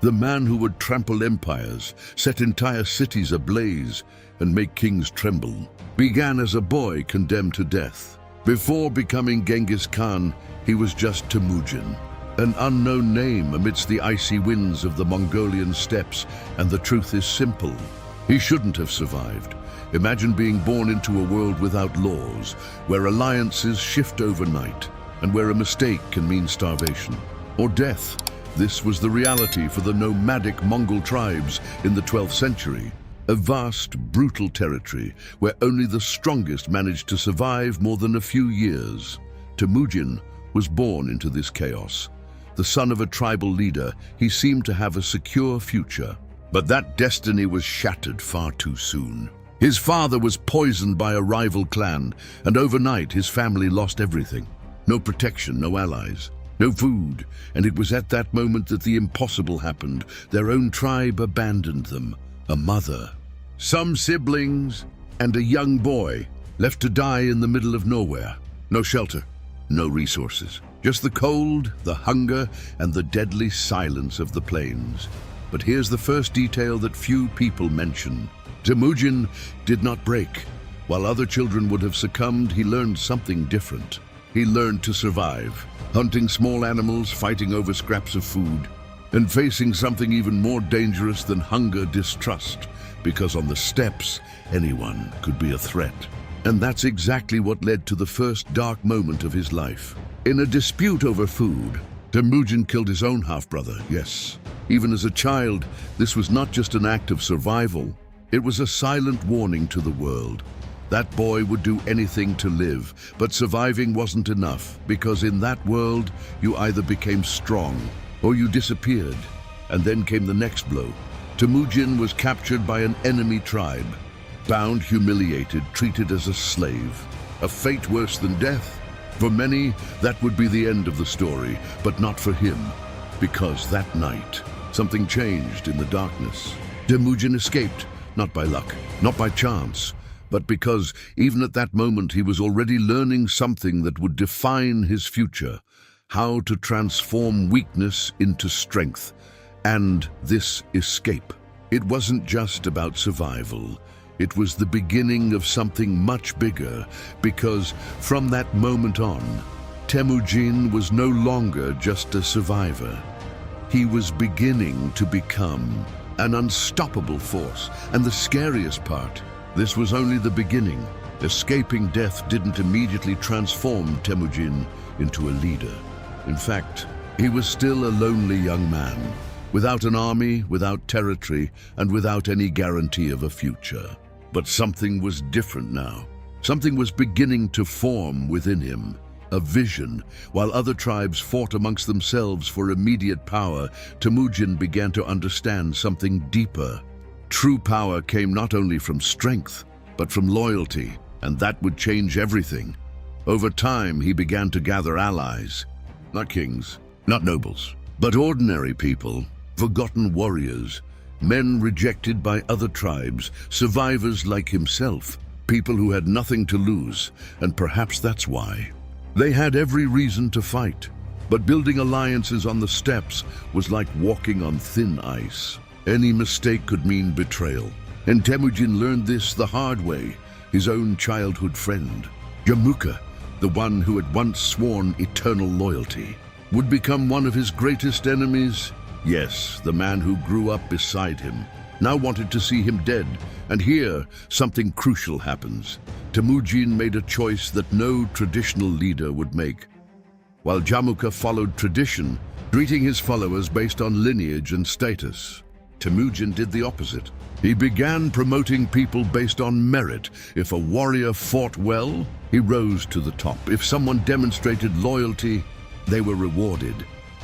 The man who would trample empires, set entire cities ablaze, and make kings tremble, began as a boy condemned to death. Before becoming Genghis Khan, he was just Temujin, an unknown name amidst the icy winds of the Mongolian steppes, and the truth is simple. He shouldn't have survived. Imagine being born into a world without laws, where alliances shift overnight, and where a mistake can mean starvation or death. This was the reality for the nomadic Mongol tribes in the 12th century, a vast, brutal territory where only the strongest managed to survive more than a few years. Temujin was born into this chaos. The son of a tribal leader, he seemed to have a secure future. But that destiny was shattered far too soon. His father was poisoned by a rival clan, and overnight his family lost everything. No protection, no allies, no food, and it was at that moment that the impossible happened. Their own tribe abandoned them, a mother, some siblings, and a young boy, left to die in the middle of nowhere. No shelter, no resources, just the cold, the hunger, and the deadly silence of the plains. But here's the first detail that few people mention. Temujin did not break. While other children would have succumbed, he learned something different. He learned to survive, hunting small animals, fighting over scraps of food, and facing something even more dangerous than hunger, distrust, because on the steppes, anyone could be a threat. And that's exactly what led to the first dark moment of his life. In a dispute over food, Temujin killed his own half-brother, yes. Even as a child, this was not just an act of survival. It was a silent warning to the world. That boy would do anything to live, but surviving wasn't enough, because in that world, you either became strong or you disappeared. And then came the next blow. Temujin was captured by an enemy tribe, bound, humiliated, treated as a slave. A fate worse than death. For many, that would be the end of the story, but not for him, because that night, something changed in the darkness. Temujin escaped, not by luck, not by chance, but because even at that moment he was already learning something that would define his future, how to transform weakness into strength. And this escape, it wasn't just about survival. It was the beginning of something much bigger, because from that moment on, Temujin was no longer just a survivor. He was beginning to become an unstoppable force, and the scariest part, this was only the beginning. Escaping death didn't immediately transform Temujin into a leader. In fact, he was still a lonely young man, without an army, without territory, and without any guarantee of a future. But something was different now. Something was beginning to form within him. A vision. While other tribes fought amongst themselves for immediate power, Temujin began to understand something deeper. True power came not only from strength, but from loyalty, and that would change everything. Over time, he began to gather allies. Not kings, not nobles, but ordinary people, forgotten warriors, men rejected by other tribes, survivors like himself, people who had nothing to lose, and perhaps that's why. They had every reason to fight, but building alliances on the steppes was like walking on thin ice. Any mistake could mean betrayal, and Temujin learned this the hard way. His own childhood friend, Jamuka, the one who had once sworn eternal loyalty, would become one of his greatest enemies. Yes, the man who grew up beside him, now wanted to see him dead. And here, something crucial happens. Temujin made a choice that no traditional leader would make. While Jamuka followed tradition, treating his followers based on lineage and status, Temujin did the opposite. He began promoting people based on merit. If a warrior fought well, he rose to the top. If someone demonstrated loyalty, they were rewarded.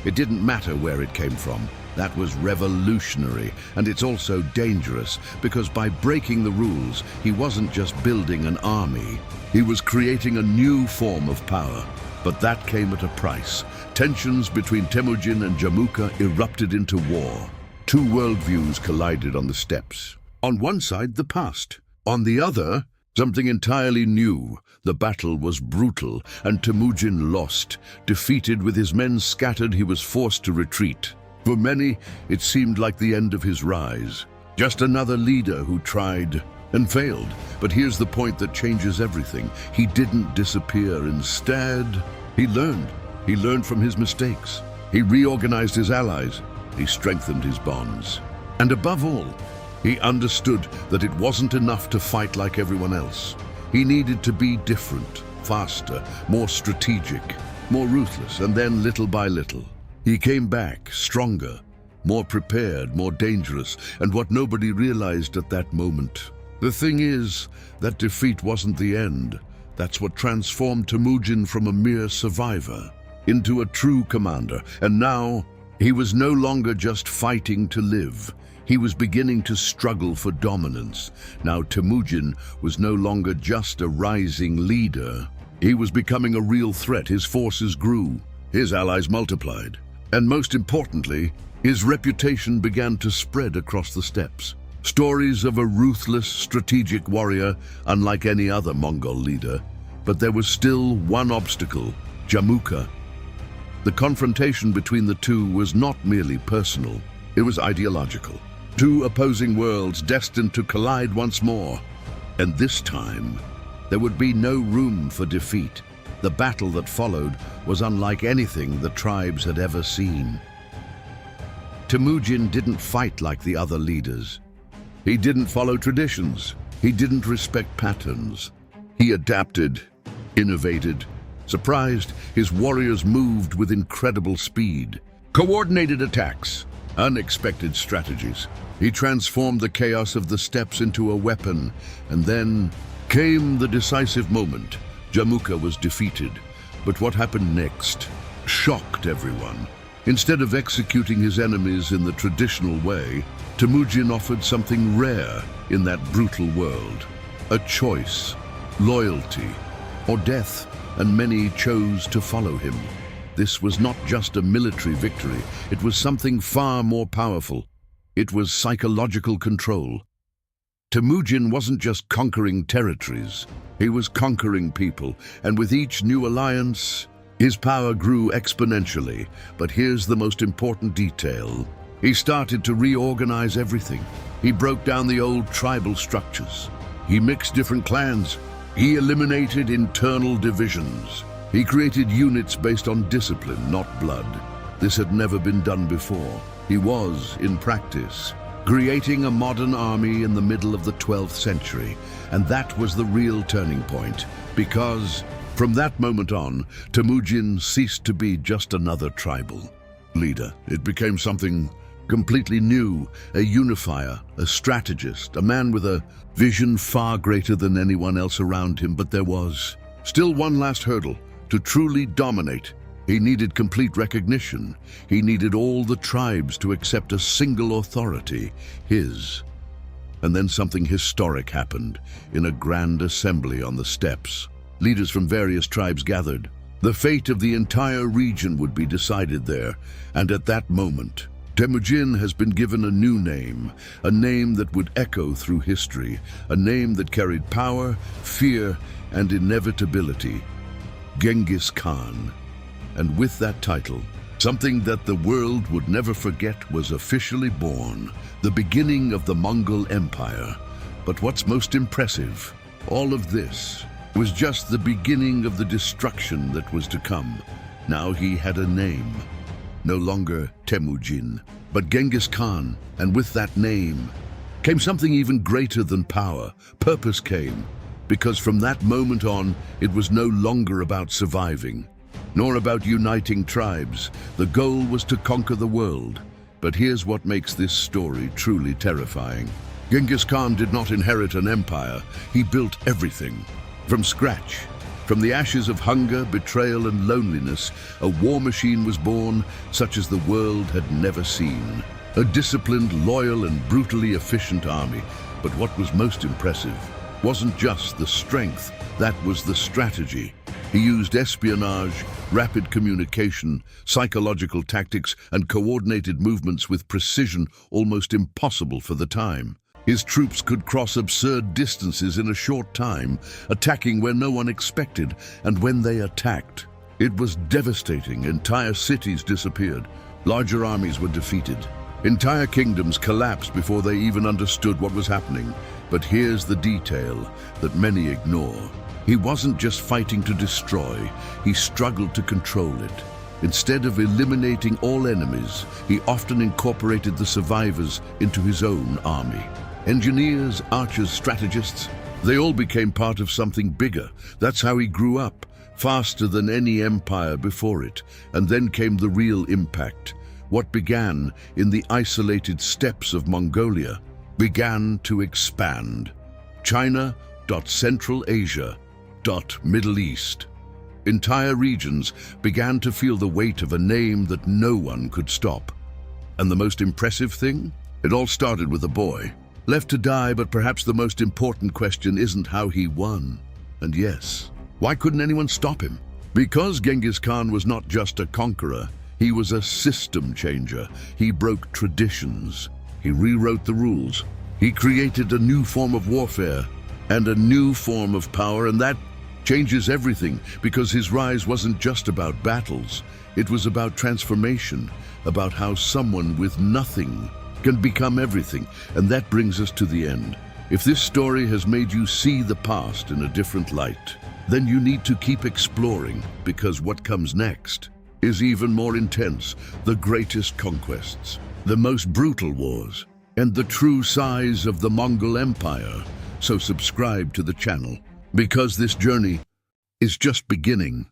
It didn't matter where it came from. That was revolutionary, and it's also dangerous, because by breaking the rules, he wasn't just building an army. He was creating a new form of power. But that came at a price. Tensions between Temujin and Jamuka erupted into war. Two worldviews collided on the steppes. On one side, the past. On the other, something entirely new. The battle was brutal, and Temujin lost. Defeated with his men scattered, he was forced to retreat. For many, it seemed like the end of his rise. Just another leader who tried and failed. But here's the point that changes everything. He didn't disappear. Instead, he learned. He learned from his mistakes. He reorganized his allies. He strengthened his bonds. And above all, he understood that it wasn't enough to fight like everyone else. He needed to be different, faster, more strategic, more ruthless, and then little by little, he came back stronger, more prepared, more dangerous, and what nobody realized at that moment. The thing is, that defeat wasn't the end. That's what transformed Temujin from a mere survivor into a true commander. And now, he was no longer just fighting to live. He was beginning to struggle for dominance. Now Temujin was no longer just a rising leader. He was becoming a real threat. His forces grew, his allies multiplied, and most importantly, his reputation began to spread across the steppes. Stories of a ruthless, strategic warrior, unlike any other Mongol leader. But there was still one obstacle: Jamuka. The confrontation between the two was not merely personal, it was ideological. Two opposing worlds destined to collide once more. And this time, there would be no room for defeat. The battle that followed was unlike anything the tribes had ever seen. Temujin didn't fight like the other leaders. He didn't follow traditions. He didn't respect patterns. He adapted, innovated. Surprised, his warriors moved with incredible speed. Coordinated attacks, unexpected strategies. He transformed the chaos of the steppes into a weapon, and then came the decisive moment. Jamuka was defeated, but what happened next shocked everyone. Instead of executing his enemies in the traditional way, Temujin offered something rare in that brutal world: a choice, loyalty, or death, and many chose to follow him. This was not just a military victory, it was something far more powerful. It was psychological control. Temujin wasn't just conquering territories, he was conquering people, and with each new alliance, his power grew exponentially. But here's the most important detail. He started to reorganize everything. He broke down the old tribal structures. He mixed different clans. He eliminated internal divisions. He created units based on discipline, not blood. This had never been done before. He was, in practice, creating a modern army in the middle of the 12th century. And that was the real turning point, because from that moment on, Temujin ceased to be just another tribal leader. It became something completely new, a unifier, a strategist, a man with a vision far greater than anyone else around him. But there was still one last hurdle. To truly dominate, he needed complete recognition. He needed all the tribes to accept a single authority, his. And then something historic happened. In a grand assembly on the steppes, leaders from various tribes gathered. The fate of the entire region would be decided there, and at that moment, Temujin has been given a new name, a name that would echo through history, a name that carried power, fear, and inevitability: Genghis Khan. And with that title, something that the world would never forget was officially born, the beginning of the Mongol Empire. But what's most impressive, all of this was just the beginning of the destruction that was to come. Now he had a name. No longer Temujin, but Genghis Khan, and with that name came something even greater than power. Purpose came, because from that moment on, it was no longer about surviving, nor about uniting tribes. The goal was to conquer the world. But here's what makes this story truly terrifying. Genghis Khan did not inherit an empire. He built everything from scratch. From the ashes of hunger, betrayal, and loneliness, a war machine was born such as the world had never seen. A disciplined, loyal, and brutally efficient army. But what was most impressive wasn't just the strength, that was the strategy. He used espionage, rapid communication, psychological tactics, and coordinated movements with precision almost impossible for the time. His troops could cross absurd distances in a short time, attacking where no one expected, and when they attacked, it was devastating. Entire cities disappeared. Larger armies were defeated. Entire kingdoms collapsed before they even understood what was happening. But here's the detail that many ignore. He wasn't just fighting to destroy, he struggled to control it. Instead of eliminating all enemies, he often incorporated the survivors into his own army. Engineers, archers, strategists, they all became part of something bigger. That's how he grew up, faster than any empire before it. And then came the real impact. What began in the isolated steppes of Mongolia began to expand. China, Central Asia, Middle East. Entire regions began to feel the weight of a name that no one could stop. And the most impressive thing? It all started with a boy, left to die, but perhaps the most important question isn't how he won. And yes, why couldn't anyone stop him? Because Genghis Khan was not just a conqueror, he was a system changer. He broke traditions. He rewrote the rules. He created a new form of warfare and a new form of power, and that changes everything, because his rise wasn't just about battles. It was about transformation, about how someone with nothing can become everything. And that brings us to the end. If this story has made you see the past in a different light, then you need to keep exploring, because what comes next is even more intense. The greatest conquests, the most brutal wars, and the true size of the Mongol Empire. So subscribe to the channel, because this journey is just beginning.